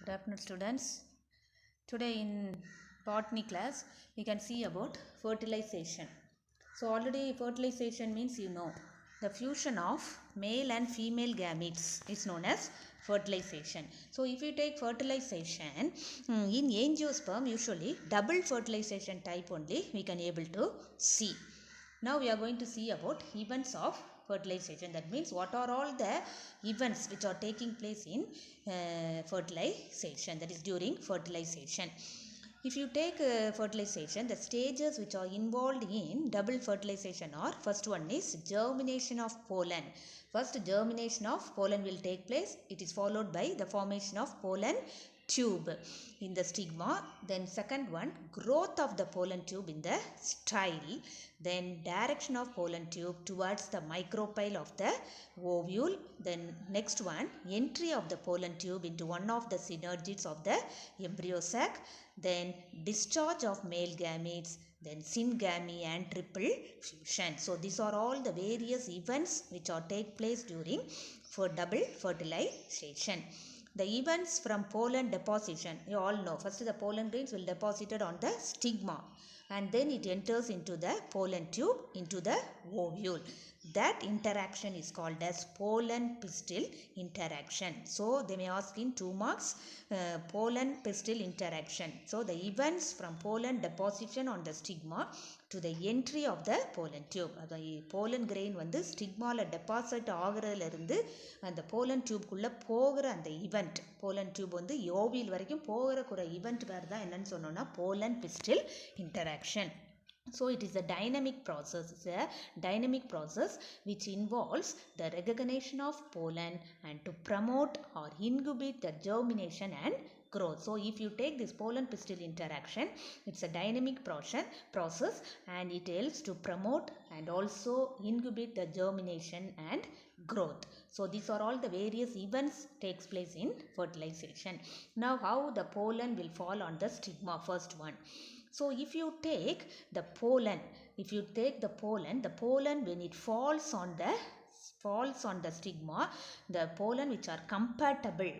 Good afternoon, students. Today in botany class, we can see about fertilization. So already fertilization means the fusion of male and female gametes is known as fertilization. So if you take fertilization in angiosperm, usually double fertilization type only we can able to see. Now we are going to see about events of fertilization. That means what are all the events which are taking place in fertilization, that is during fertilization. If you take fertilization, the stages which are involved in double fertilization are, first one is germination of pollen. First germination of pollen will take place. It is followed by the formation of pollen tube in the stigma. Then second one, growth of the pollen tube in the style. Then direction of pollen tube towards the micropyle of the ovule. Then next one, entry of the pollen tube into one of the synergids of the embryo sac. Then discharge of male gametes, then syngamy and triple fusion. So these are all the various events which are take place during for double fertilization. The events from pollen deposition, you all know, first the pollen grains will deposited on the stigma and then it enters into the pollen tube into the ovule. That interaction is called as pollen pistil interaction. So they may ask in 2 marks, pollen pistil interaction. So the events from pollen deposition on the stigma to the entry of the pollen tube. Pollen grain வந்து ஸ்டிக்மாவில் deposit ஆகிறதுலேருந்து அந்த pollen டியூப்குள்ளே போகிற அந்த event, pollen tube வந்து ovule வரைக்கும் போகிற event பேர் தான் என்னன்னு சொன்னோன்னா pollen pistil interaction. So it is a dynamic process. It's a dynamic process which involves the recognition of pollen and to promote or incubate the germination and growth. So if you take this pollen pistil interaction, it's a dynamic process and it helps to promote and also incubate the germination and growth. So these are all the various events takes place in fertilization. Now how the pollen will fall on the stigma, first one. So if you take the pollen, the pollen when it falls on the stigma, the pollen which are compatible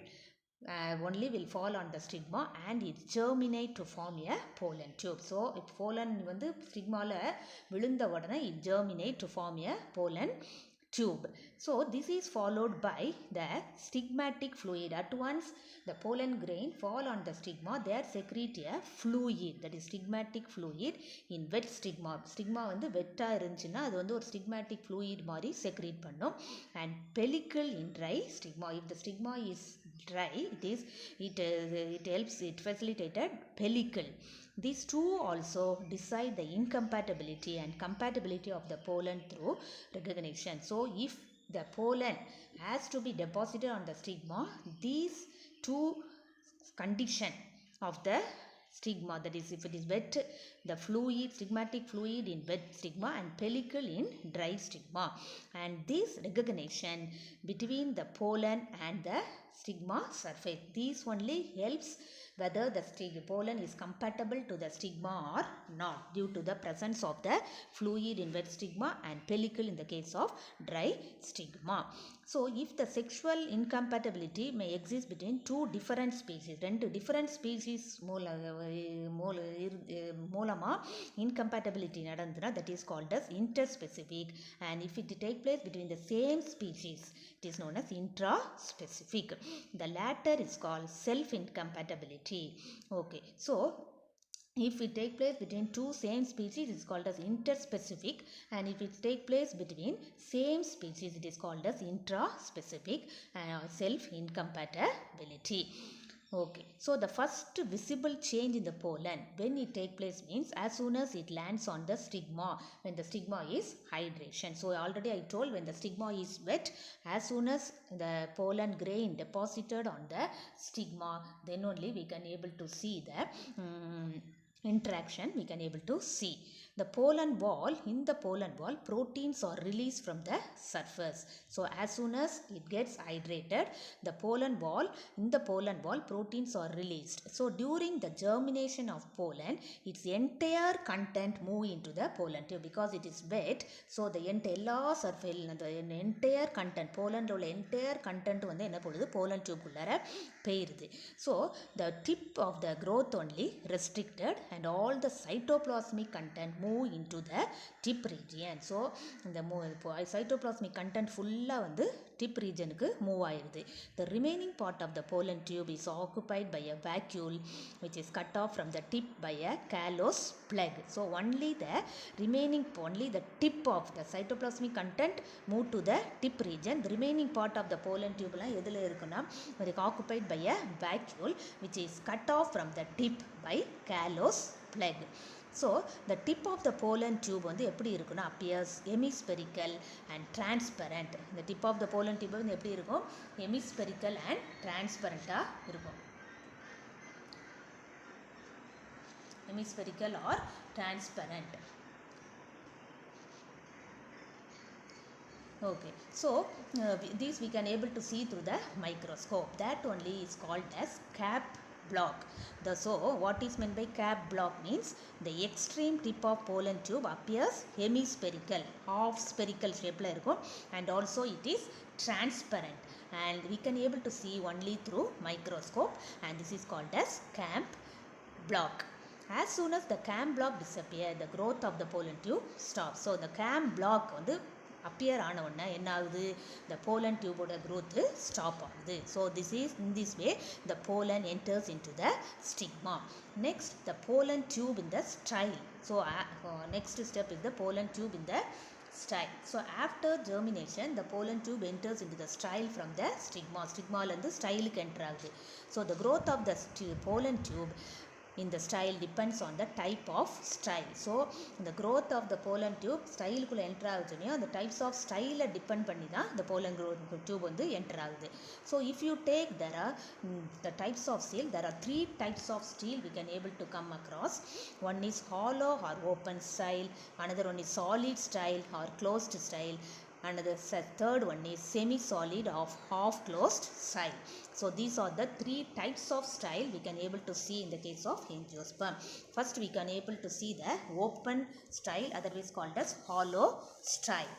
only will fall on the stigma and it germinate to form a pollen tube. So if pollen வந்து ஸ்டிக்மால விழுந்த உடனே it germinate to form a pollen tube. So this is followed by the stigmatic fluid. At once the pollen grain fall on the stigma, there secrete a fluid, that is stigmatic fluid in wet stigma. Stigma வந்து வெட்டா இருந்துச்சுன்னா அது வந்து ஒரு stigmatic fluid மாதிரி secrete பண்ணும். And pellicle in dry stigma. If the stigma is dry, it helps, it facilitated pellicle. These two also decide the incompatibility and compatibility of the pollen through recognition. So if the pollen has to be deposited on the stigma, these two condition of the stigma, that is if it is wet, the fluid, stigmatic fluid in wet stigma and pellicle in dry stigma, and this recognition between the pollen and the stigma surface, this only helps whether the pollen is compatible to the stigma or not due to the presence of the fluid in wet stigma and pellicle in the case of dry stigma. So if the sexual incompatibility may exist between two different species, ரெண்டு different species மூலமா incompatibility நடந்துனா, that is called as interspecific, and if it take place between the same species, it is known as intraspecific. The latter is called self-incompatibility. Okay, so if it take place between two same species, it is called as interspecific, and if it take place between same species, it is called as intraspecific and self-incompatibility. Okay, so the first visible change in the pollen when it take place means as soon as it lands on the stigma, when the stigma is hydration. So already I told, when the stigma is wet, as soon as the pollen grain deposited on the stigma, then only we can able to see the interaction we can able to see. The pollen wall, in the pollen wall, proteins are released from the surface. So as soon as it gets hydrated, the pollen wall, in the pollen wall, proteins are released. So during the germination of pollen, its entire content move into the pollen tube because it is wet. So the entire surface, the entire content, pollen roll entire content வந்து என்ன போடுது pollen tube உள்ளார பெயருது. So the tip of the growth only restricted and all the cytoplasmic content move into the tip region. So இந்த cytoplasmic content ஃபுல்லாக வந்து tip regionக்கு move ஆயிருது. The remaining part of the pollen tube is occupied by a vacuole which is cut off from the tip by a callose plug. So only the remaining, only the tip of the cytoplasmic content move to the tip region. The remaining part of the pollen tube எல்லாம் எதில் இருக்குன்னா occupied by a vacuole which is cut off from the tip by callose plug. So the tip of the pollen tube வந்து எப்படி இருக்குன்னா appears hemispherical and transparent. The tip of the pollen tube வந்து எப்படி இருக்கும், hemispherical and transparent இருக்கும். Hemispherical or transparent. Okay, so these we can able to see through the microscope. That only is called as cap block. So what is meant by cap block means the extreme tip of pollen tube appears hemispherical, half spherical shape la irukum, and also it is transparent and we can able to see only through microscope, and this is called as cap block. As soon as the cap block disappear, the growth of the pollen tube stops. So the cap block வந்து appear ஆன உடனே என்ன ஆகுது, the pollen tube ஓட growth stop ஆகுது. So this is, in this way the pollen enters into the stigma. Next, the pollen tube in the style. So next step is the pollen tube in the style. So after germination, the pollen tube enters into the style from the stigma. Stigma ல இருந்து ஸ்டைலுக்கு enter ஆகுது. So the growth of the pollen tube in the style depends on the type of style. So the growth of the pollen tube style குள்ள enter ஆகுதுனே அந்த types of style depend பண்ணி தான் the pollen tube வந்து enter ஆகுது. So if you take, there are the types of seal, there are 3 types of style we can able to come across. One is hollow or open style, another one is solid style or closed style, and the third one is semi-solid of half-closed style. So these are the 3 types of style we can able to see in the case of angiosperm. First we can able to see the open style, otherwise called as hollow style.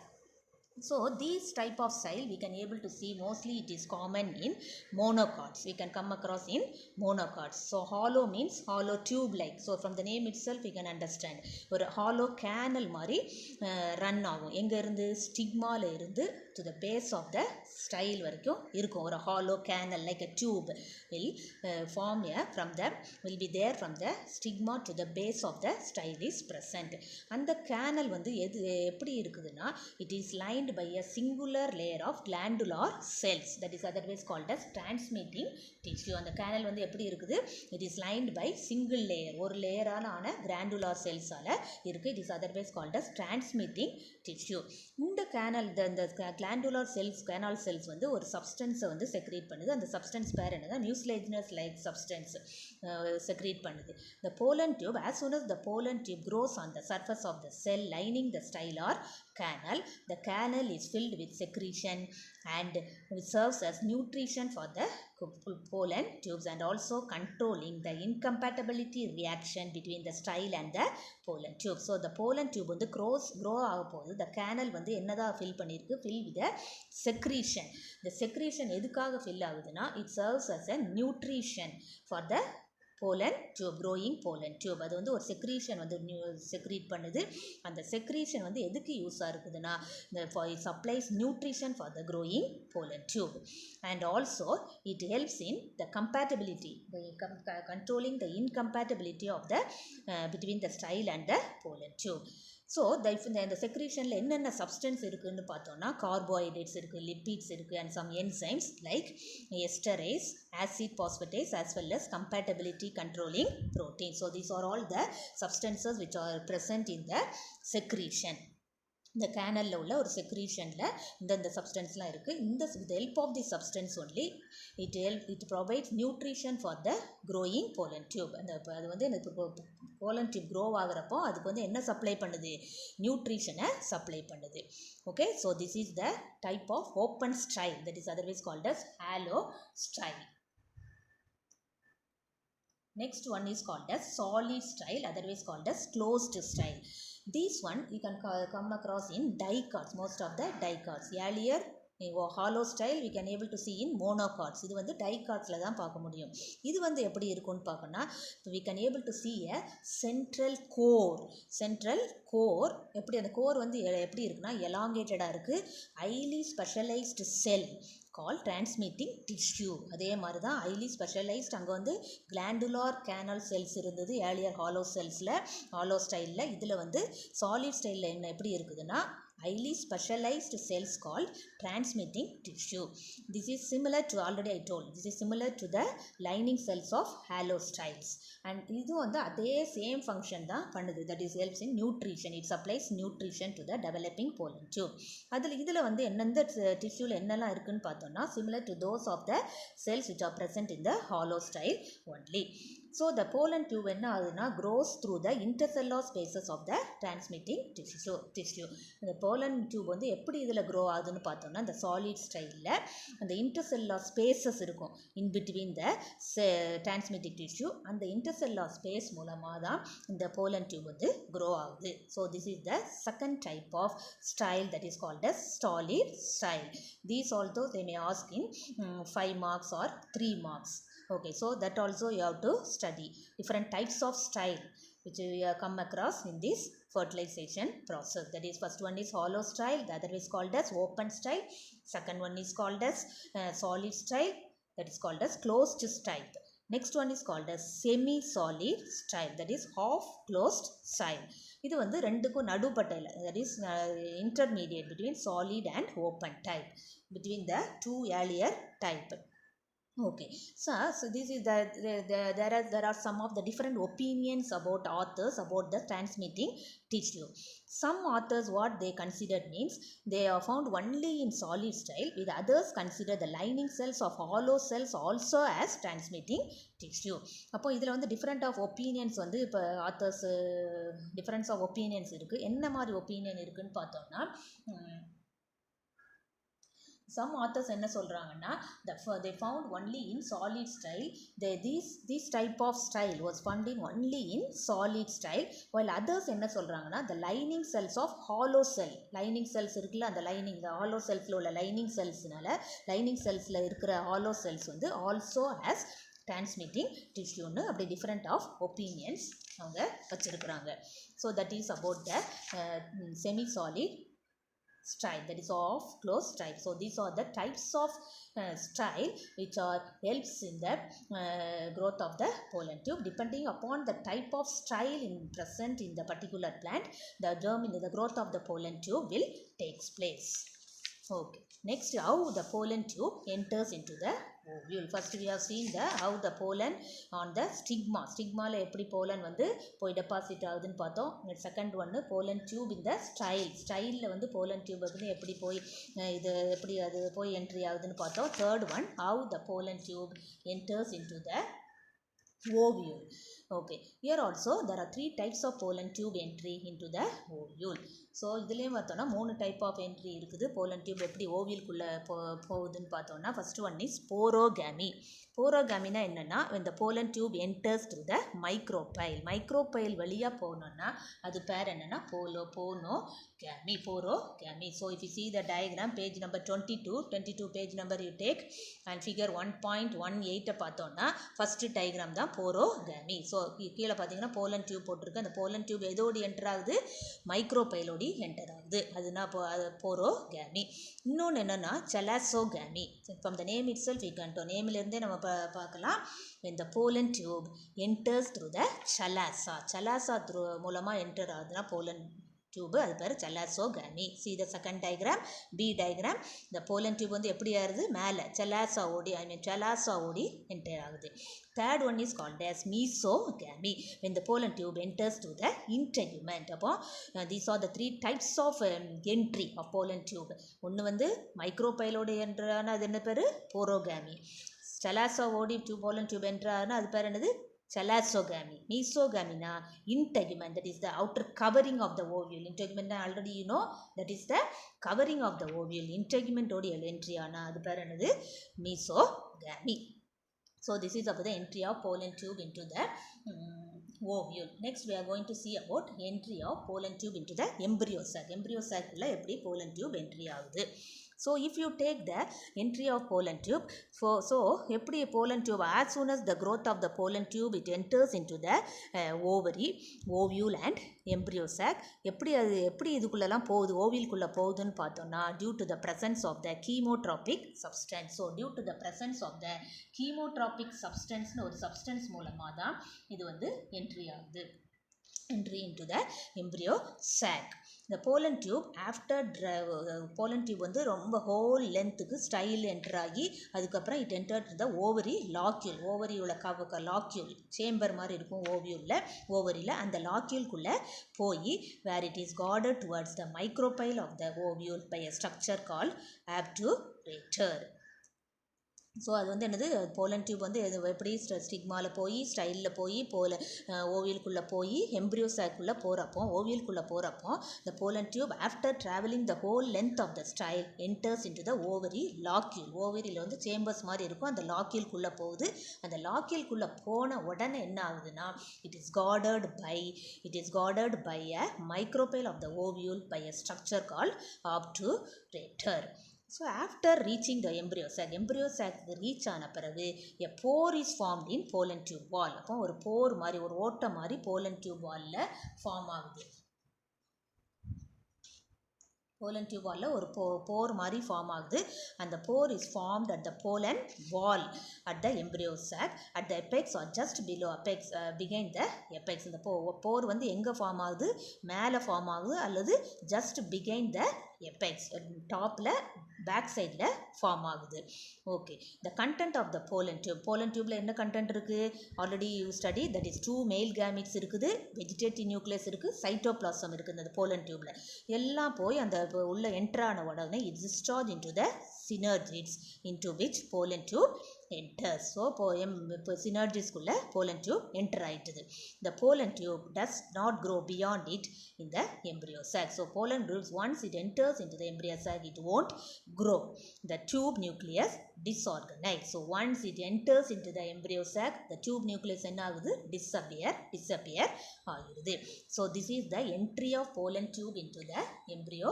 So these type of style we can able to see mostly it is common in monocots. We can come across in monocots. So hollow means hollow tube like. So from the name itself we can understand ஒரு hollow canal மாதிரி run ஆகும். எங்க இருந்து, ஸ்டிக்மால இருந்து to the base of the style வரைக்கும் இருக்கும். ஒரு hollow canal like a tube will form from the, will be there from the stigma to the base of the style is present. அந்த canal வந்து எப்படி இருக்குதுன்னா, it is lined by a singular layer of glandular cells, that is otherwise called as transmitting tissue. அந்த canal வந்து எப்படி இருக்குது, it is lined by single layer, ஒரு லேயரான glandular cells ஆல இருக்கு. It is otherwise called as transmitting tissue. இந்த canal, the glandular cells, canal cells வந்து ஒரு சப்ஸ்டன்ஸை வந்து செக்ரேட் பண்ணுது. அந்த சப்ஸ்டன்ஸ் பேர் என்னது, mucilaginous like substance secrete பண்ணுது. The pollen tube, as soon as the pollen tube grows on the surface of the cell lining the style or canal, the canal is filled with secretion and it serves as nutrition for the pollen tubes and also controlling the incompatibility reaction between the style and the pollen tube. So the pollen tube வந்து grow ஆக போகுது. The canal வந்து என்னதான் fill பண்ணிருக்கு, fill with the secretion. The secretion எதுக்காக fill ஆகுதுன்னா, it serves as a nutrition for the pollen tube, growing pollen tube. அது வந்து ஒரு secretion வந்து secrete பண்ணுது. அந்த secretion வந்து எதுக்கு யூஸாக இருக்குதுன்னா, it supplies nutrition for the growing pollen tube, and also it helps in the compatibility, controlling the incompatibility of the between the style and the pollen tube. So இந்த செக்ரீஷனில் என்னென்ன substance இருக்குதுன்னு பார்த்தோன்னா, கார்போஹைட்ரேட்ஸ் இருக்குது, lipids இருக்குது, and some enzymes like esterase, acid phosphatase, as well as compatibility controlling protein. So these are all the substances which are present in the secretion. இந்த கேனலில் உள்ள ஒரு செக்ரீஷனில் இந்த சப்ஸ்டன்ஸ்லாம் இருக்குது. இந்த help of the substance only it provides nutrition for the growing pollen tube. அது வந்து எனக்கு போலன் டியூப் க்ரோ ஆகிறப்போ அதுக்கு வந்து என்ன சப்ளை பண்ணுது? நியூட்ரிஷனை சப்ளை பண்ணுது. Okay, so this is the type of open style, that is otherwise called as hollow style. Next one is called as solid style, otherwise called as closed style. This one you can come across in die cards, most of the die cards. Earlier hollow style we can able to see in monocards. இது வந்து die cardsல தான் பார்க்க முடியும். இது வந்து எப்படி இருக்கும்னு பார்க்கணும்னா we can able to see a central core. Central core எப்படி, அந்த core வந்து எப்படி இருக்குன்னா elongatedா இருக்கு. Highly specialized cell called transmitting tissue. அதே மாதிரி தான் highly specialized, அங்கே வந்து glandular canal cells இருந்தது ஏர்லியர் hollow cellsல, hollow ஸ்டைலில். இதில் வந்து solid ஸ்டைலில் என்ன எப்படி இருக்குதுன்னா highly specialized cells called transmitting tissue. This is similar to, already I told, this is similar to the lining cells of halo styles. And இது வந்து அதே same function தான் பண்ணுது, that is helps in nutrition. It supplies nutrition to the developing pollen tube. இதில் வந்து எந்தெந்த டிஷ்யூவில் என்னெல்லாம் இருக்குன்னு பார்த்தோம்னா similar to those of the cells which are present in the hollow style only. So the pollen tube என்ன ஆகுதுன்னா grows through the intercellular spaces of the transmitting tissue. இந்த pollen tube வந்து எப்படி இதில் grow ஆகுதுன்னு பார்த்தோம்னா இந்த solid ஸ்டைலில் அந்த intercellular spaces இருக்கும் in between the transmitting tissue. அந்த intercellular space மூலமாக தான் இந்த pollen tube வந்து grow ஆகுது. So this is the second type of style, that is called as solid style. These also they may ask in 5 marks or 3 marks. Okay, so that also you have to study different types of style which we come across in this fertilization process. That is, first one is hollow style, the other is called as open style, second one is called as solid style, that is called as closed style. Next one is called as semi solid style, that is half closed style. இது வந்து ரெண்டுக்கும் நடுப்பட்டையில், that is intermediate between solid and open type, between the two earlier type. Okay, so this is there are some of the different opinions about authors about the transmitting tissue. Some authors what they considered means they are found only in solid style, with others consider the lining cells of hollow cells also as transmitting tissue. அப்போ இதில் வந்து different of opinions வந்து இப்போ authors difference of opinions இருக்குது. என்ன மாதிரி opinion இருக்குதுன்னு பார்த்தோம்னா some authors என்ன சொல்கிறாங்கன்னா they found only in solid style, this type of style was found in only in solid style, while others என்ன சொல்கிறாங்கன்னா the lining cells of hollow cell, lining cells இருக்குல்ல அந்த lining, the hollow cellsல உள்ள lining cellsனால lining cellsல இருக்கிற hollow cells வந்து also has transmitting tissue னு அப்படி different of opinions அவங்க வச்சிருக்கிறாங்க. So that is about the semi solid style, that is off closed style. So these are the types of style which are helps in the growth of the pollen tube. Depending upon the type of style present in the particular plant, the growth of the pollen tube will takes place. Okay, next how the pollen tube enters into the ovule. First we have seen how the pollen on the stigma எப்படி pollen வந்து போய் deposit ஆகுதுன்னு பார்த்தோம். Second ஒன்று pollen tube in the ஸ்டைலில் வந்து pollen tube வந்து எப்படி போய் இது எப்படி அது போய் என்ட்ரி ஆகுதுன்னு பார்த்தோம். Third one how the pollen tube enters into the ovule. Okay, here also there are 3 types of pollen tube entry into the ovule. So இதுலேயும் பார்த்தோன்னா 3 டைப் ஆஃப் என்ட்ரி இருக்குது. pollen tube எப்படி ஓவியலுக்குள்ளே போகுதுன்னு பார்த்தோன்னா ஃபர்ஸ்ட் ஒன் இஸ் போரோகேமி. போரோகேமினா என்னென்னா இந்த pollen tube enters through the micropyle வழியாக போனோன்னா அது பேர் என்னென்னா போரோகேமி. So if you see the diagram, page number 22 page number you take and figure 1.18 பார்த்தோன்னா ஃபஸ்ட்டு டயக்ராம் தான் போரோகேமி. ஸோ கீழே பார்த்தீங்கன்னா pollen tube போட்டிருக்கு. அந்த pollen tube எதோடு என்டர் ஆகுது? மைக்ரோபைலோடி என்டர் ஆகுது. அதுனா போரோகேமி. இன்னொன்று என்னென்னா chalazogamy. From the name itself நேமிலிருந்தே நம்ம பார்க்கலாம். when the pollen tube enters through the chalasa மூலமாக என்டர் ஆகுதுன்னா pollen tube அது பேர் செலாசோகாமி. see the second diagram, B diagram. the pollen tube வந்து எப்படி ஆகுது, மேலே செலாசா ஓடி என்டர் ஆகுது. third one is called as mesogamy, when the pollen tube enters to the integument. அப்போ these are the three types of entry of pollen tube. ஒன்று வந்து மைக்ரோபைலோடு என்றான அது என்ன பேர், போரோகாமி. செலாசா ஓடி pollen tube என்றான அது பேர் என்னது, செலாசோகாமி. மீசோகாமினா integument, that is the outer covering of the ovule. integument already you know, that is the covering of the ovule. integument ஓட entry ஆனா அது பேர் என்னது, மீசோகாமி. So this is about the entry of pollen tube into the ovule. Next we are going to see about entry of pollen tube into the embryo sac. embryo sac உள்ள எப்படி pollen tube entry ஆகுது. So if you take the entry of pollen tube, so எப்படி pollen tube, as soon as the growth of the pollen tube it enters into the ovary, ovule and embryo sac, எப்படி இதுக்குள்ளெல்லாம் போகுது, ஓவியல்குள்ளே போகுதுன்னு பார்த்தோம்னா due to the presence of the chemotropic substance. so due to the presence of the chemotropic substance ஒரு substance மூலமாக தான் இது வந்து entry ஆகுது, entry into the embryo sac. the pollen tube after pollen tube வந்து ரொம்ப ஹோல் லென்த்துக்கு ஸ்டைல் என்டர் ஆகி அதுக்கப்புறம் it enter the ovary locule. ஓவரியோட லாக்யூல் சேம்பர் மாதிரி இருக்கும் ஓவரியில் அந்த லாக்யூல்குள்ளே போய் where it is guarded towards the micropyle of the ovule by a structure call obturator. So அது வந்து என்னது, போலன் டியூப் வந்து எப்படி ஸ்டிக்மாவில் போய் ஸ்டைலில் போய் ஓவியல்குள்ளே போய் எம்ப்ரியோ சாக்குள்ளே போகிறப்போ the pollen tube after traveling the whole length of the style enters into the ovary locule. ஓவரியில் வந்து சேம்பர்ஸ் மாதிரி இருக்கும், அந்த லாக்யூல்குள்ளே போகுது. அந்த லாக்யூல்குள்ளே போன உடனே என்ன ஆகுதுன்னா it is guarded by a micropyle of the ovule by a structure called obturator. So after reaching the embryo sac reach ஆன பிறகு a pore is formed in pollen tube wall. அப்போ ஒரு போர் மாதிரி ஒரு ஓட்டை மாதிரி pollen tube wallல ஃபார்ம் ஆகுது. pollen tube wall ஒரு போர் மாதிரி ஃபார்ம் ஆகுது. அந்த போர் is formed at the pollen wall at the embryo sac at the apex or just below apex, behind the apex. இந்த போர் வந்து எங்கே ஃபார்ம் ஆகுது, மேலே ஃபார்ம் ஆகுது அல்லது just behind the apex, டாப்பில் பேக் சைடில் ஃபார்ம் ஆகுது. Okay, the content of the pollen tubeல என்ன கண்டென்ட் இருக்குது, already you study, that is 2 மேல் கேமிட்ஸ் இருக்குது, வெஜிடேட்டிவ் நியூக்ளியஸ் இருக்குது, சைட்டோபிளாசம் இருக்குது. அந்த pollen tubeல எல்லாம் போய் அந்த உள்ள என்ட்ரான உடனே it discharge into the synergids into which pollen tube enters. So இப்போ synergidsகுள்ள pollen tube enter ஆயிட்டுது. the pollen tube does not grow beyond it in the embryo sac. so pollen groups once it enters into the embryo sac it won't grow. the tube nucleus disorganized. so once it enters into the embryo sac the tube nucleus என்ன ஆகுது, disappear ஆகுது. so this is the entry of pollen tube into the embryo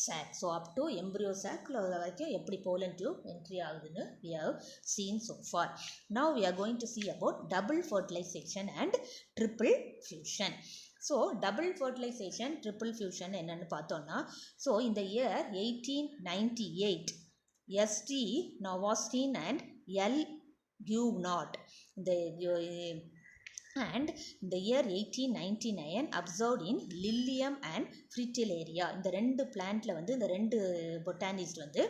sac. so up to embryo sac வரைக்கும் எப்படி pollen tube entry ஆகுதுன்னு we have seen so far. now we are going to see about double fertilization and triple fusion. so double fertilization, triple fusion என்னன்னு பார்த்தோம்னா, so in the year 1898 S.T. Nowostin and L. Gugnot and in the year 1899 observed in Lilium and Fritillaria. இந்த ரெண்டு பிளான்ட்ல வந்து இந்த ரெண்டு botanist வந்து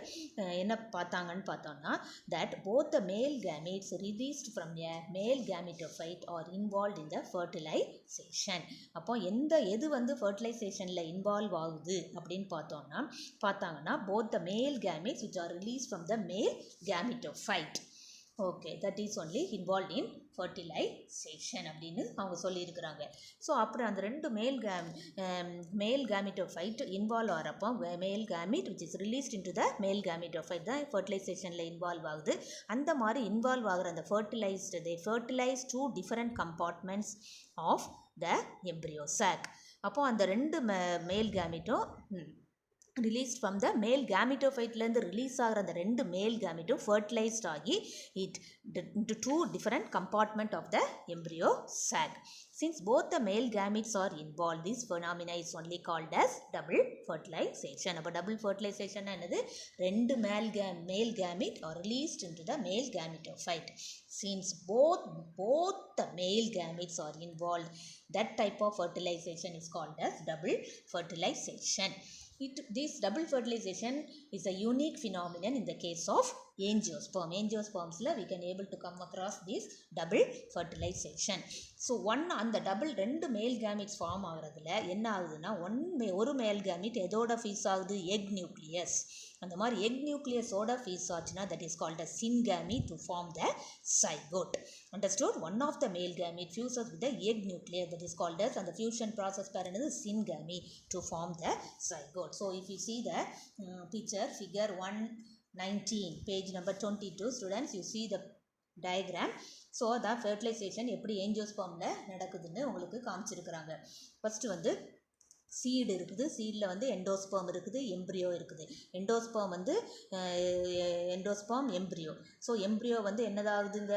என்ன பார்த்தாங்கன்னு பார்த்தோம்னா, that both the male gametes released from a male gametophyte are involved in the fertilization. அப்போ எது வந்து fertilizationல இன்வால்வ் ஆகுது அப்படின்னு பார்த்தாங்கன்னா both the male gametes which are released from the male gametophyte, okay, that is only involved in fertilization அப்படின்னு அவங்க சொல்லியிருக்கிறாங்க. So அப்புறம் அந்த ரெண்டு மேல் gametophyte இன்வால்வ் ஆகிறப்போ மேல் gamete which is released into the male gametophyte தான் ஃபர்டிலைசேஷனில் இன்வால்வ் ஆகுது. அந்த மாதிரி இன்வால்வ் ஆகிற அந்த they fertilize 2 different compartments of the embryo sac. அப்போ அந்த ரெண்டு மேல் gameteம் released from the male gametophyte release ஆகிற அந்த ரெண்டு மேல் கேமெட்டும் fertilized ஆகி it into two different compartment of the embryo sac. Since both the male gametes are involved, this phenomena is only called as double fertilization. அப்போ double fertilization என்னது, ரெண்டு male gamete are released into the male gametophyte. Since both the male gametes are involved, that type of fertilization is called as double fertilization. This double fertilization is a unique phenomenon in the case of angiosperm. Angiosperms we can able to come across this double fertilization. So one அந்த double ரெண்டு மேல் gametes form ஆகிறதுல என்ன ஆகுதுன்னா, ஒரு மேல் gamete எதோட fees ஆகுது, egg nucleus. அந்த மாதிரி எக் நியூக்ளியஸோட ஃபீஸ் ஆச்சுன்னா that is called as syngamy to form the zygote. Understood? One of the male gamete fuses with the egg nucleus, that is called as, and the fusion process pair is syngamy to form the zygote. So if you see the picture figure 119 page number 22, students, you see the diagram. So the fertilization எப்படி angiospermல நடக்குதுன்னு உங்களுக்கு காமிச்சிருக்கிறாங்க. First வந்து seed இருக்குது, சீடில் வந்து endosperm இருக்குது, embryo இருக்குது. Endosperm வந்து endosperm embryo. So embryo வந்து என்னதாகுதுங்க,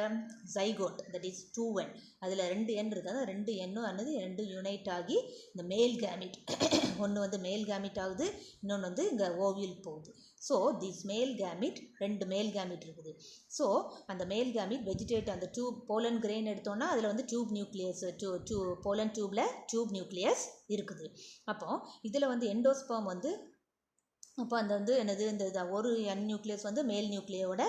ஜைகோட், தட் இஸ் 2n. அதில் 2n இருக்குது, 2n ஆனது 2 யுனைட் ஆகி இந்த மேல் கேமிட், ஒன்று வந்து மேல் கேமிட் ஆகுது, இன்னொன்று வந்து இங்கே ஓவியல் போகுது. ஸோ திஸ் மேல் கேமிட், ரெண்டு மேல் கேமிட் இருக்குது. ஸோ அந்த மேல் கேமிட் வெஜிடேட், அந்த டியூப் போலன் கிரெயின் எடுத்தோன்னா அதில் வந்து டியூப் நியூக்ளியஸ், போலன் டியூப்பில் டியூப் நியூக்ளியஸ் இருக்குது. அப்போ இதில் வந்து எண்டோஸ்பர்ம் வந்து, அப்போ அந்த வந்து என்னது, இந்த ஒரு என் நியூக்ளியஸ் வந்து மேல் நியூக்ளியோட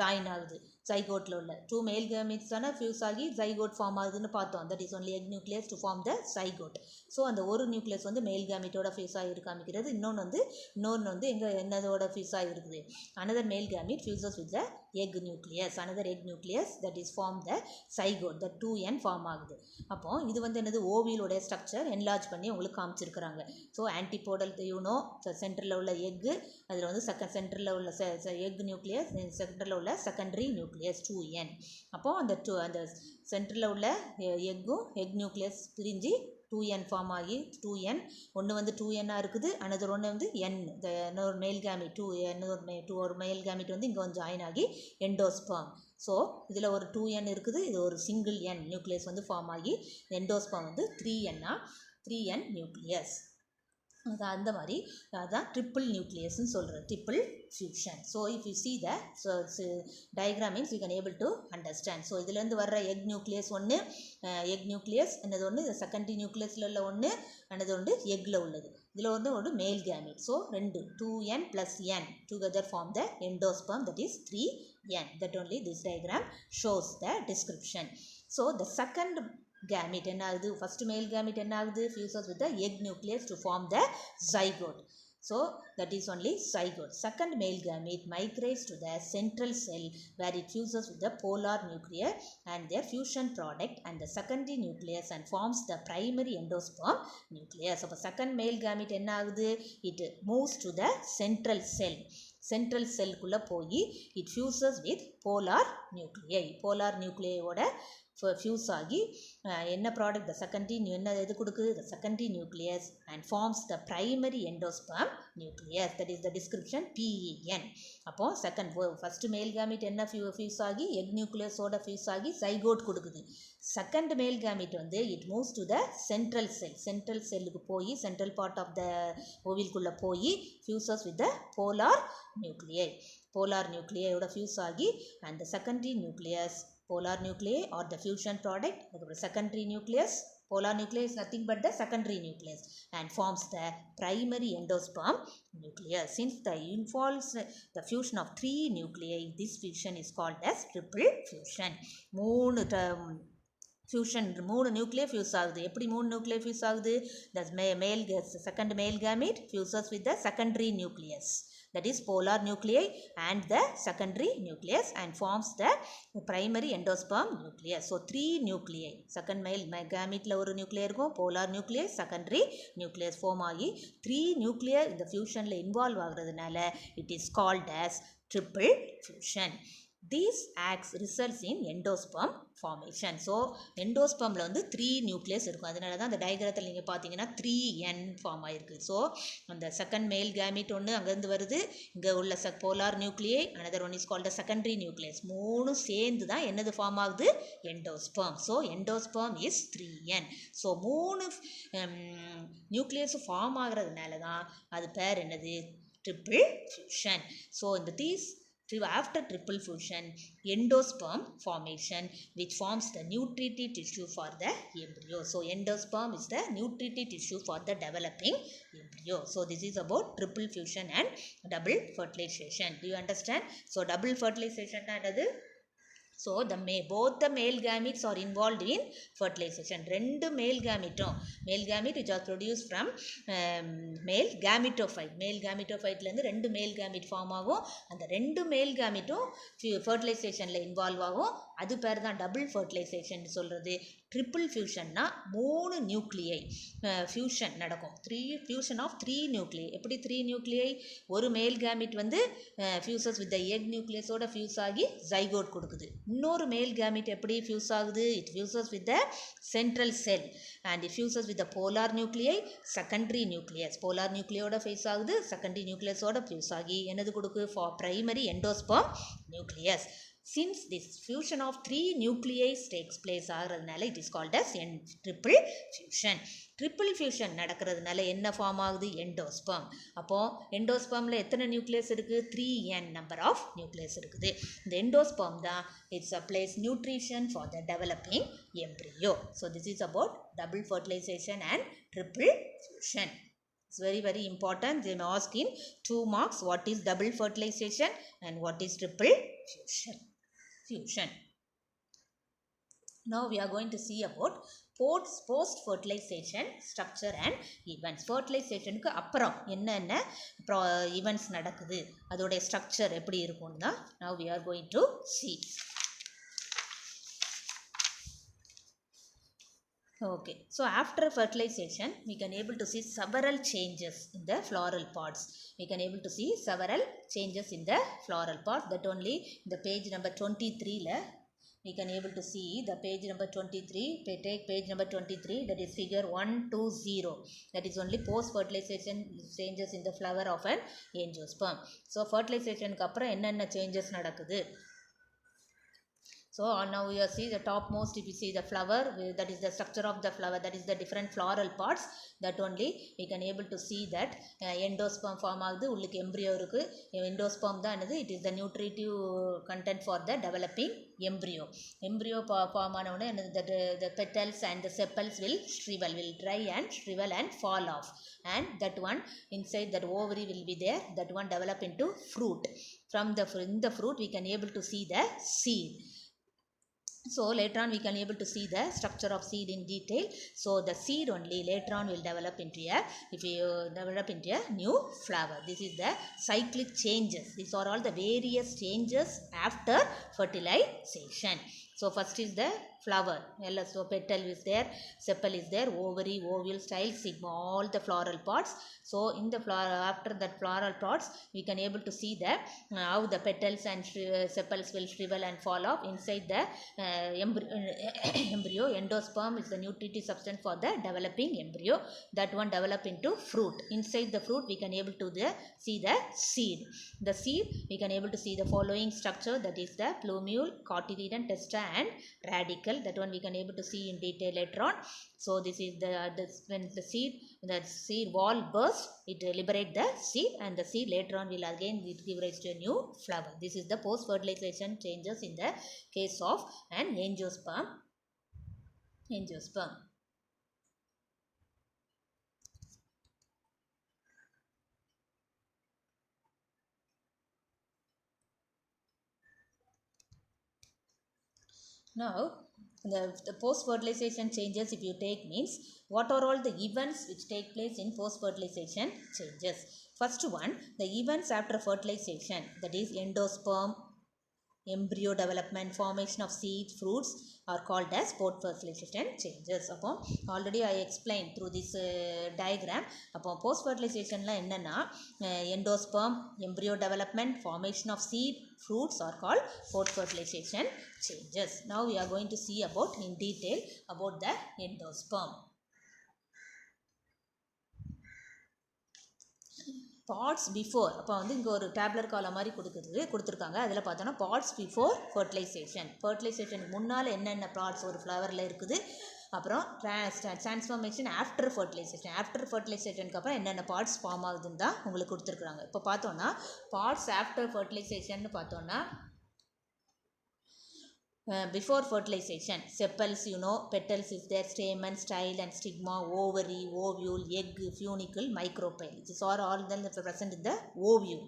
ஜாயின் ஆகுது. ஜைகோட்டில் உள்ள 2 மேல் கேமிட்ஸ் தானே ஃபியூஸ் ஆகி ஜைகோட் ஃபார்ம் ஆகுதுன்னு பார்த்தோம். That is only egg nucleus to form the zygote. So அந்த ஒரு நியூக்ளியஸ் வந்து மேல் கேமிட்டோட ஃபியூஸ் ஆகி காமிக்கிறது. இன்னொன்று வந்து என்னதோட ஃபியூஸ் ஆகி இருக்குது, another male gamete fuses with the egg nucleus, another egg nucleus, that is form the zygote, the 2n form ஆகுது. அப்போ இது வந்து என்னது, ஓவியலோடைய ஸ்ட்ரக்சர் என்லார்ஜ் பண்ணி உங்களுக்கு காமிச்சிருக்கிறாங்க. ஸோ ஆன்டிபோடல் யூனோ, சென்டரில் உள்ள எக்கு, அதில் வந்து சென்டரில் உள்ள எக் நியூக்ளியஸ், சென்டரில் உள்ள செகண்டரி நியூக்ளியஸ் 2n. அப்போது அந்த சென்டரில் உள்ள எக் நியூக்ளியஸ் பிரிஞ்சு 2n ஃபார்ம் ஆகி 2n, ஒன்று வந்து 2n இருக்குது, அனதர் ஒன்று வந்து n, இன்னொரு மேல் கேமிட் ஒரு மேல் கேமிட் வந்து இங்கே வந்து ஜாயின் ஆகி எண்டோஸ்பர்ம். ஸோ இதில் ஒரு 2n இருக்குது, இது ஒரு சிங்கிள் n நியூக்ளியஸ் வந்து ஃபார்ம் ஆகி எண்டோஸ்பர்ம் வந்து 3n நியூக்ளியஸ். அதான் அந்த மாதிரி அதான் ட்ரிப்பிள் நியூக்ளியஸ்ன்னு சொல்கிறேன், triple fusion. So if you see the diagram means you can able to understand. So இதுலேருந்து வர்ற எக் நியூக்ளியஸ் ஒன்று, எக் நியூக்ளியஸ் என்னது ஒன்று, இது செகண்டரி நியூக்ளியஸில் உள்ள ஒன்று, என்னது ஒன்று எக்கில் உள்ளது. இதில் வந்து ஒரு male gamete. So 2n + n together form the endosperm, that is 3n. That only this diagram shows the description. So the second gamete என்ன ஆகுது, ஃபர்ஸ்ட் மேல் கேமிட் என்ன ஆகுது, fuses with the egg nucleus to form the zygote. So that is only zygote. Second male gamete migrates to the central cell where it fuses with the polar nuclei and their fusion product and the secondary nucleus and forms the primary endosperm nucleus. So second male gamete என்ன ஆகுது, it moves to the central cell. Central cell குள்ள போய் it fuses with polar nuclei. Polar nuclei ஓட fuse ஆகி என்ன product, the secondary என்ன எது கொடுக்குது, the secondary nucleus and forms the primary endosperm nucleus, that is the description PEN. அப்போது first male gamete என்ன ஃபியூஸ் ஆகி எக் நியூக்ளியஸோட ஃபியூஸ் ஆகி ஜைகோட் கொடுக்குது. செகண்ட் மேல் கேமிட் வந்து it moves to the central cell, central செல்லுக்கு போய் central part of the ஓவில்குள்ளே போய் fuses with the polar nuclei, polar நியூக்ளியோட ஃபியூஸ் ஆகி and the secondary nucleus, polar nuclei or the fusion product, secondary nucleus, polar nuclei is nothing but the secondary nucleus and forms the primary endosperm nucleus. Since the involves the fusion of 3 nuclei, this fusion is called as triple fusion. மூணு நியூக்ளியை fuse ஆகுது. எப்படி 3 நியூக்ளியை fuse ஆகுது, the second male gamete fuses with the secondary nucleus, that is polar nuclei and the secondary nucleus and forms the primary endosperm nucleus. So 3 nuclei, second male gamete la oru nuclei irukum, polar nucleus, secondary nucleus form ஆகி 3 nuclei இந்த fusionல involve ஆகுறதுனால it is called as triple fusion. These acts results in endosperm formation. So endospermல வந்து 3 nucleus இருக்கும். அதனால தான் அந்த டயக்ராத்தில் நீங்கள் பார்த்தீங்கன்னா 3N form ஆயிருக்கு. ஸோ அந்த செகண்ட் மேல் கேமிட் ஒன்று அங்கேருந்து வருது, இங்கே உள்ள polar நியூக்ளியை, another one is called the secondary nucleus. மூணு சேர்ந்து தான் என்னது ஃபார்ம் ஆகுது, endosperm. So endosperm is 3N. So மூணு நியூக்ளியஸ் ஃபார்ம் ஆகிறதுனால தான் அது பேர் என்னது, ட்ரிபிள் ஃபியூஷன். ஸோ இந்த after triple fusion, endosperm formation, which forms the nutritive tissue for the embryo. So endosperm is the nutritive tissue for the developing embryo. So this is about triple fusion and double fertilization. Do you understand? So double fertilization and so both the male gametes are involved in fertilization. ரெண்டு male gamete which are produced from male gametophyte. Male gametophyteலேருந்து ரெண்டு male gamete form ஆகும். அந்த ரெண்டு male gameteம் fertilizationல involve ஆகும். அது பேர் தான் double fertilization சொல்கிறது. ட்ரிபிள் ஃபியூஷன்னா 3 நியூக்ளியை ஃபியூஷன் நடக்கும். Fusion of 3 nuclei. எப்படி 3 நியூக்ளியை, ஒரு மேல் கேமிட் வந்து ஃபியூசஸ் வித் த எக் நியூக்ளியஸோட ஃபியூஸ் ஆகி ஜைகோட் கொடுக்குது. இன்னொரு மேல் கேமிட் எப்படி ஃபியூஸ் ஆகுது, it fuses with the central cell and it fuses with the polar nuclei secondary nucleus. Polar நியூக்ளியோட ஃபேஸ் ஆகுது, செகண்டரி நியூக்ளியஸோட ஃபியூஸ் ஆகி என்னது கொடுக்கு, for primary endosperm nucleus. Since this fusion of 3 nuclei takes place ஆகிறதுனால it is called as triple fusion. Triple fusion நடக்கிறதுனால என்ன form ஆகுது, எண்டோஸ்பெர்ம். அப்போது எண்டோஸ்பெர்மில் எத்தனை நியூக்ளியஸ் இருக்குது, 3N நம்பர் ஆஃப் நியூக்ளியஸ் இருக்குது. இந்த எண்டோஸ்பெர்ம் தான் it's applies nutrition for the developing embryo. So this is about double fertilisation and triple fusion. It's very very important. They may ask in 2 marks what is double fertilization and what is triple fusion. Now we are going to see about post fertilization structure and events. Fertilizationக்கு அப்புறம் என்னென்ன events நடக்குது, அதோடைய structure எப்படி இருக்கும்னு தான் now we are going to see. Okay, so after fertilization we can able to see several changes in the floral parts. We can able to see several changes in the floral part. That only the page number 23 la we can able to see the page number 23. Take page number 23, that is figure 120. That is only post fertilization changes in the flower of an angiosperm. So fertilization க்கு அப்புறம் என்னென்ன changes நடக்குது. So now you see the topmost, if you see the flower, that is the structure of the flower, that is the different floral parts. That only we can able to see that endosperm form ஆகுது, உள்ளுக்கு embryo இருக்கு. Endosperm தான் என்னது, it is the nutritive content for the developing embryo. Embryo form ஆன உடனே the petals and the sepals will dry and shrivel and fall off. And that one inside that ovary will be there, that one develop into fruit. From in the fruit we can able to see the seed. So later on we can able to see the structure of seed in detail. So the seed only later on will develop into a new flower. This is the cyclic changes. These are all the various changes after fertilization. So first is the flower. So petal is there, sepal is there, ovary, ovule, style, sigma, all the floral parts. So in the flower, after that floral parts, we can able to see the how the petals and sepals will shrivel and fall off. Inside the embryo, endosperm is the nutritive substance for the developing embryo. That one develop into fruit. Inside the fruit, we can able to see the seed. The seed, we can able to see the following structure, that is the plumule, cotyledon, testa and radicle. That one we can able to see in detail later on. So this is when the seed wall bursts, it liberate the seed, and the seed later on will again give rise to a new flower. This is the post fertilization changes in the case of an angiosperm. Now the post fertilization changes, if you take, means what are all the events which take place in post fertilization changes. First one, the events after fertilization, that is endosperm embryo development, formation of seeds, fruits are called as post fertilization changes. அப்போ already I explained through this diagram. அப்போ post fertilizationல என்னன்னா endosperm, embryo development, formation of seed, fruits are called post fertilization changes. Now we are going to see about in detail about the endosperm. Parts before, அப்போ வந்து இங்கே ஒரு டேப்லர் காலம் மாதிரி கொடுத்துருக்காங்க. அதில் பார்த்தோன்னா பார்ட்ஸ் பிஃபோர் ஃபர்டிலைசேஷனுக்கு முன்னால் என்னென்ன பார்ட்ஸ் ஒரு ஃப்ளவரில் இருக்குது, அப்புறம் ட்ரான்ஸ்ஃபார்மேஷன் ஆஃப்டர் ஃபர்டிலைசேஷனுக்கு அப்புறம் என்னென்ன பார்ட்ஸ் ஃபார்ம் ஆகுதுன்னு தான் உங்களுக்கு கொடுத்துருக்குறாங்க. இப்போ பார்த்தோன்னா பார்ட்ஸ் ஆஃப்டர் ஃபர்டிலைசேஷன் பார்த்தோன்னா before fertilization, sepals, petals is there, stamen, style and stigma, ovary, ovule, egg, funicle, micropyle. These are all present in the ovule.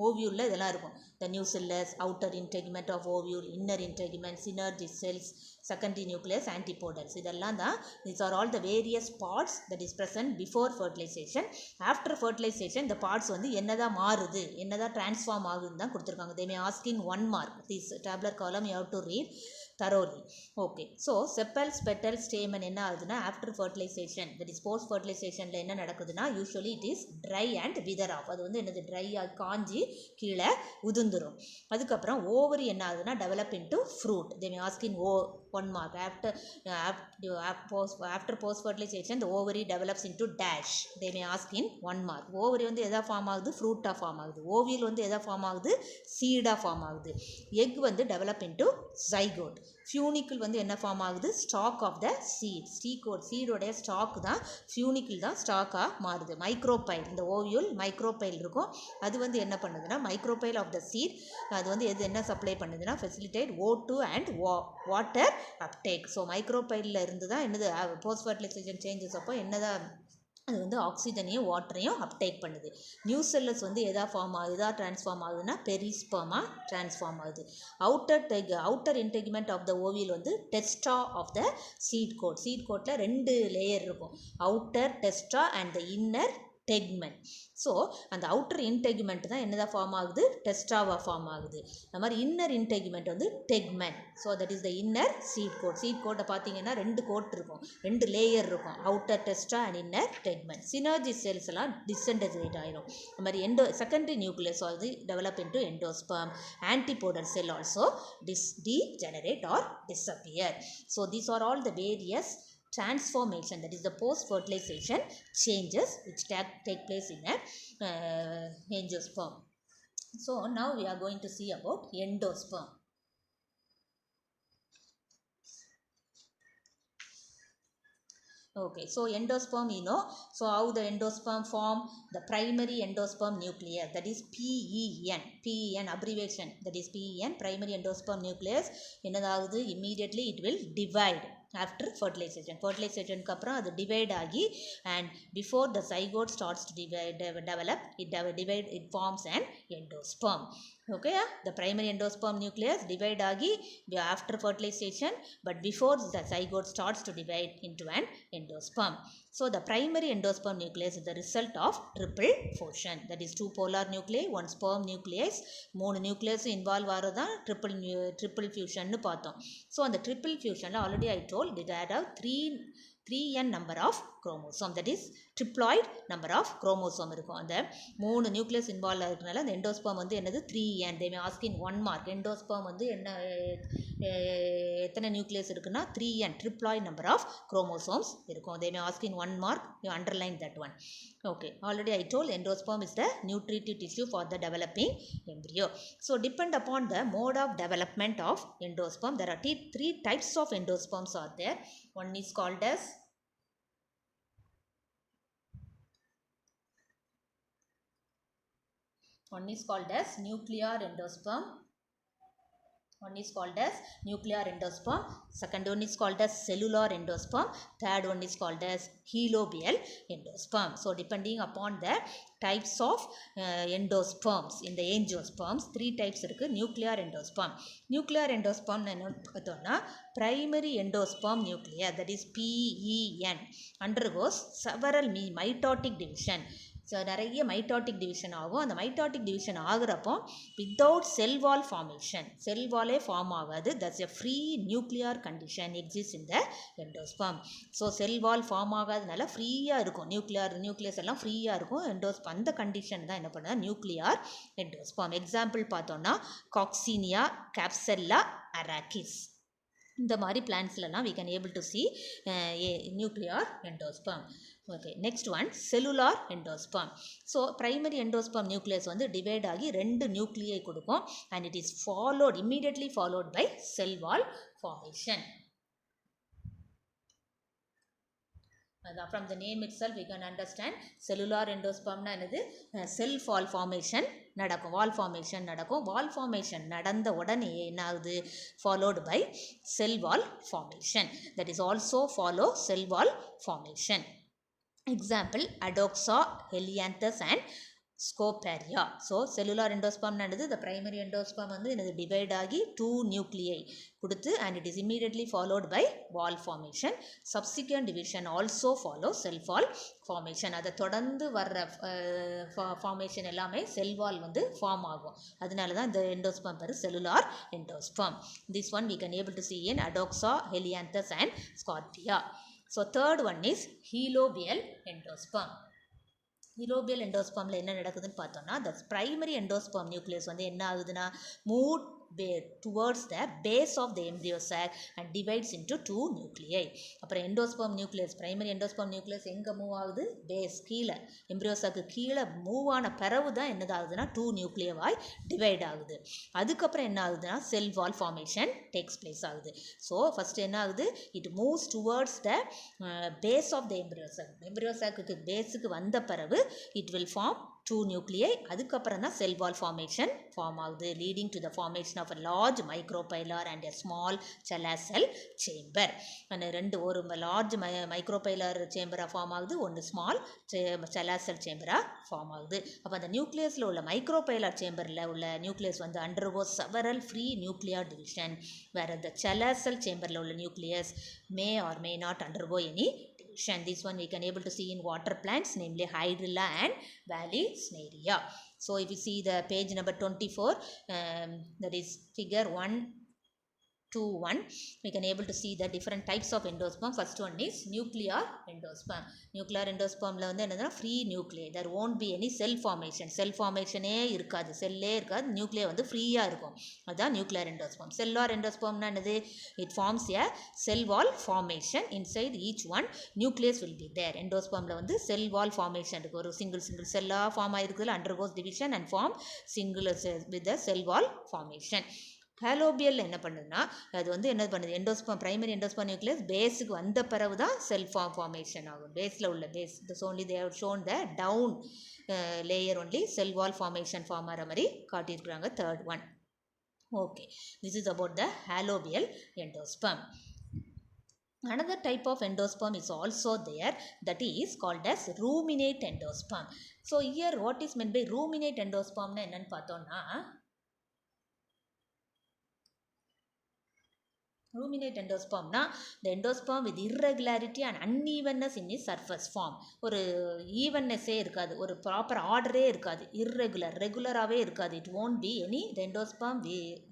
Ovule இதெல்லாம் இருக்கும். The nucellus, outer integument of ovule, inner integument, synergy cells, secondary nucleus, antipodals. இதெல்லாம் தான், these are all the various parts that is present before fertilization. After fertilization the parts வந்து என்னதான் மாறுது, என்னதான் transform ஆகுதுன்னு தான் கொடுத்துருக்காங்க. They may ask in 1 mark. This tabular column you have to read thoroughly. Okay, so sepals, petals, stamen என்ன ஆகுதுன்னா after fertilization, that is post fertilizationல என்ன நடக்குதுன்னா usually it is dry and wither off. அது வந்து என்னது dry காஞ்சி கீழே உதிர்ந்துரும். அதுக்கப்புறம் ovary என்ன ஆகுதுன்னா develop into fruit. They may ask in 1 mark. After post fertilization the ovary develops into dash. They may ask in 1 mark. Ovary வந்து எதா form ஆகுது, ஃப்ரூட்டாக ஃபார்ம் ஆகுது. ஓவியல் வந்து எதா ஃபார்ம் ஆகுது, சீடாக ஃபார்ம் ஆகுது. எக் வந்து develop into zygote. ஃபியூனிக்கிள் வந்து என்ன ஃபார்ம் ஆகுது, ஸ்டாக் ஆஃப் த சீட். சீடோடைய ஸ்டாக் தான், ஃபியூனிக்கிள் தான் ஸ்டாக்காக மாறுது. மைக்ரோபைல், இந்த ஓவியூல் மைக்ரோபைல் இருக்கும். அது வந்து என்ன பண்ணுதுன்னா மைக்ரோபைல் ஆஃப் த சீட், அது வந்து எது என்ன சப்ளை பண்ணுதுன்னா facilitate O2 and water uptake. So மைக்ரோபைலில் இருந்து தான் என்னது போஸ்ட் ஃபர்டிலைசேஷன் சேஞ்சஸ் அப்போ என்னதான் அது வந்து ஆக்சிஜனையும் வாட்டரையும் அப்டேக் பண்ணுது. நியூசெல்லஸ் வந்து எதா ட்ரான்ஸ்ஃபார்ம் ஆகுதுன்னா பெரிஸ்பர்மா ட்ரான்ஸ்ஃபார்ம் ஆகுது. Outer integument of the ovule வந்து டெஸ்டா ஆஃப் த சீட் கோட்டில் 2 லேயர் இருக்கும். Outer testa and the inner tegmen. So அந்த அவுட்டர் இன்டெகுமெண்ட் தான் என்னதான் ஃபார்ம் ஆகுது, டெஸ்டாவாக ஃபார்ம் ஆகுது. அந்த மாதிரி இன்னர் இன்டெகுமெண்ட் வந்து tegmen. So that is the inner seed கோட்டை பார்த்தீங்கன்னா 2 கோட் இருக்கும், 2 லேயர் இருக்கும். Outer testa and inner tegmen. Synergid cells எல்லாம் டிஸ்இன்டகிரேட் ஆயிரும். அந்த மாதிரி செகண்டரி நியூக்ளியஸ் வந்து develop into endosperm. Antipodal cell also degenerate or disappear. So these are all the various transformation, that is the post fertilization changes which take place in a angiosperm. So now we are going to see about endosperm. Okay, so endosperm, so how the endosperm form? The primary endosperm nucleus, that is PEN abbreviation, that is PEN, primary endosperm nucleus. என்னதாவது immediately it will divide after fertilization க்கு அப்புறம் அது divide ஆகி and before the zygote starts to develop, it forms an endosperm. Okay, the primary endosperm nucleus divide ஆகி after fertilization, but before the zygote starts to divide into an endosperm. So the primary endosperm nucleus is the result of triple fusion, that is 2 polar nuclei, 1 sperm nucleus. 3 nucleus involve ஆறதான் triple fusion னு பார்த்தோம். So அந்த triple fusion already I told that have 3n number of chromosome, that is triploid number of chromosome இருக்கும். அந்த 3 nucleus involve ஆகிறதுனால அந்த endosperm வந்து என்னது 3n. they may ask in 1 mark. Endosperm வந்து என்ன எத்தனை நியூக்ளியஸ் இருக்குன்னா 3n, triploid number of chromosomes இருக்கும். they may ask in 1 mark. you underline that one. Okay, already I told endosperm is the nutritive tissue for the developing embryo. So depend upon the mode of development of endosperm, there are 3 types of endosperms are there. One is called as nuclear endosperm. One is called as nuclear endosperm. Second one is called as cellular endosperm. Third one is called as helobial endosperm. So depending upon the types of endosperms, in the angiosperms 3 types இருக்கு. nuclear endosperm என்ன பார்த்தோம்னா primary endosperm nucleus, that is PEN, undergoes several mitotic division. நிறைய mitotic division ஆகும். அந்த mitotic division ஆகுறப்போ without cell wall formation, cell வாலே form ஆகாது. That's a free nuclear condition exist in the endosperm. So cell wall form ஆகாதனால ஃப்ரீயாக இருக்கும், nucleus எல்லாம் ஃப்ரீயாக இருக்கும் எண்டோஸ்பம். அந்த கண்டிஷன் தான் என்ன பண்ணுறது, நியூக்ளியர் எண்டோஸ்பம். எக்ஸாம்பிள் பார்த்தோன்னா காக்சீனியா, கேப்செல்லா, அராக்கிஸ். இந்த மாதிரி பிளான்ஸ்லாம் we can able to see a nuclear endosperm. Okay, next one cellular endosperm. So primary endosperm nucleus வந்து டிவைட் ஆகி 2 நியூக்ளியை கொடுக்கும். And it is immediately followed by sell wall formation. From the name itself we can understand cellular endosperm na enadhu cell wall formation nadakum, wall formation nadakum. Wall formation nadanda odane enna agudhu, followed by cell wall formation. That is also follow cell wall formation. Example Adoxa, Helianthus and Scoparia. So cellular endosperm nanadu the primary endosperm வந்து என்னது divide ஆகி 2 நியூக்ளியை கொடுத்து and it is immediately followed by wall formation. Subsequent division also follow cell wall formation. அதை தொடர்ந்து வர்ற formation எல்லாமே cell wall வந்து form ஆகும். அதனால தான் இந்த endosperm பேரு cellular endosperm. This one we can able to see in Adoxa, Helianthus and Scoparia. So third one is helobial endosperm. ஹீலோபியல் எண்டோஸ்பர்மில் என்ன நடக்குதுன்னு பார்த்தோம்னா, த பிரைமரி எண்டோஸ்பர்ம் நியூக்ளியஸ் வந்து என்ன ஆகுதுன்னா move towards the base of the embryo sac and divides into 2 nuclei. அப்புறம் endosperm nucleus, primary endosperm nucleus எங்கே move ஆகுது, base கீழே, எம்ப்ரியோ சாக்கு கீழே மூவ் ஆன பிறகு தான் என்னது ஆகுதுன்னா 2 நியூக்ளியவாய் டிவைட் ஆகுது. அதுக்கப்புறம் என்ன ஆகுதுன்னா cell wall formation takes place ஆகுது. ஸோ ஃபஸ்ட்டு என்ன ஆகுது, it moves towards the base of the embryo sac. Embryo சாக்குக்கு பேஸுக்கு வந்த பிறகு it will form 2 nuclei. அதுக்கப்புறம் தான் செல் வால் ஃபார்மேஷன் ஃபார்ம் ஆகுது, leading to the formation of a large micropylar and a small chalazal chamber. அந்த ஒரு large micropylar சேம்பராக form ஆகுது, ஒன்று ஸ்மால் செலாசல் சேம்பராக ஃபார்ம் ஆகுது. அப்போ அந்த நியூக்ளியஸில் உள்ள மைக்ரோபைலர் சேம்பரில் உள்ள நியூக்ளியஸ் வந்து undergo several free nuclear division, where the chelacal சேம்பரில் உள்ள nucleus may or may not undergo any. This one we can able to see in water plants, namely Hydrilla and Vallisneria. So if you see the page number 24, that is figure 121, we can able to see the different types of endosperm. First one is nuclear endosperm. Nuclear endospermல வந்து என்னதுன்னா free nuclei, there won't be any cell formation. Cell formationே இருக்காது, செல்லே இருக்காது, நியூக்ளியை வந்து ஃப்ரீயாக இருக்கும். அதுதான் nuclear endosperm. Cellular endospermனா என்னது, it forms a cell wall formation. Inside each one nucleus will be there. endospermல வந்து cell wall formation இருக்கு, ஒரு single செல்லாக form ஆகிருக்குதுல, undergoes division and form single with the cell wall formation. Helobial என்ன பண்ணுதுன்னா, அது வந்து என்ன பண்ணுது, எண்டோஸ்பர்ம் பிரைமரி எண்டோஸ்பர்ம் நியூக்ளியஸ் பேஸுக்கு வந்த பிறகு தான் செல் ஃபார்மேஷன் ஆகும். பேஸில் உள்ள base this only they have shown the down layer only cell wall formation form ஆகிற மாதிரி காட்டியிருக்கிறாங்க. Third one. Okay, this is about the helobial endosperm. Another type of endosperm is also there, that is called as ruminate endosperm. So here what is meant by ruminate endosperm னா என்னன்னு பார்த்தோம்னா, ruminate endosperm na the endosperm with irregularity and unevenness in its surface form. ஒரு ஈவன்னஸே இருக்காது, ஒரு proper ஆர்டரே இருக்காது, ரெகுலராகவே இருக்காது. It won't be any the endosperm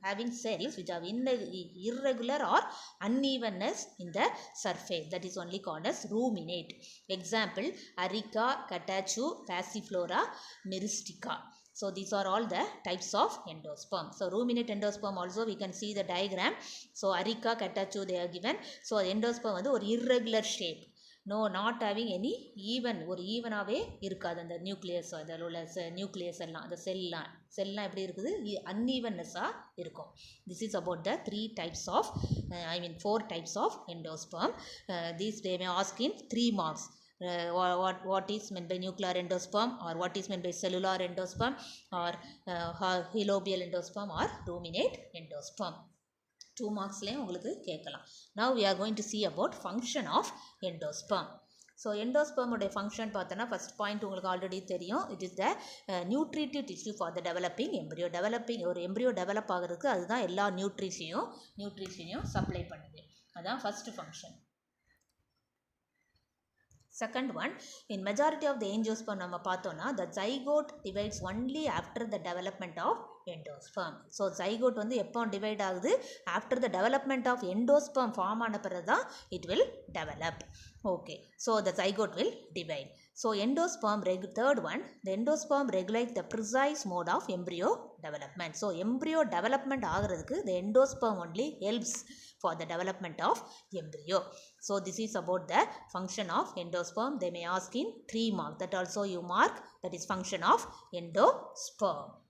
having cells which have irregular or unevenness in the surface. That is only called as ruminate. Example Areca, Catachu, Passiflora, Myristica. So these are all the types of endosperm. So ruminate endosperm also we can see the diagram. So Areca, Catachu they are given. So endosperm வந்து ஒரு irregular shape, no not having any even, ஒரு ஈவனாகவே இருக்காது அந்த nucleus, அதில் உள்ள nucleus எல்லாம், அந்த செல்லாம் எப்படி இருக்குது, அன்ஈவன்னஸாக இருக்கும். This is about the 4 types of endosperm. These they may ask in 3 marks. What is meant by nuclear endosperm, or what is meant by cellular endosperm, or helobial endosperm, or ruminate endosperm. 2 marksலேயும் உங்களுக்கு கேட்கலாம். Now we are going to see about function of endosperm. So எண்டோஸ்பர்முடைய function பார்த்தோன்னா, first point உங்களுக்கு already தெரியும், it is the nutritive tissue for the developing embryo. ஒரு embryo develop ஆகிறதுக்கு அதுதான் எல்லா நியூட்ரிஷனையும் சப்ளை பண்ணுது. அதுதான் first function. Second one, in majority of the angiosperm நம்ம பார்த்தோம்னா the zygote divides only after the development of endosperm. So zygote வந்து எப்போ divide ஆகுது? After the development of endosperm form ஆன பிறகு தான் it will develop. Okay, so the zygote will divide. So endosperm, third one, the endosperm regulates the precise mode of embryo development. So embryo development ஆகிறதுக்கு the endosperm only helps for the development of embryo. So this is about the function of endosperm. They may ask in 3 marks. That also you mark, that is function of endosperm.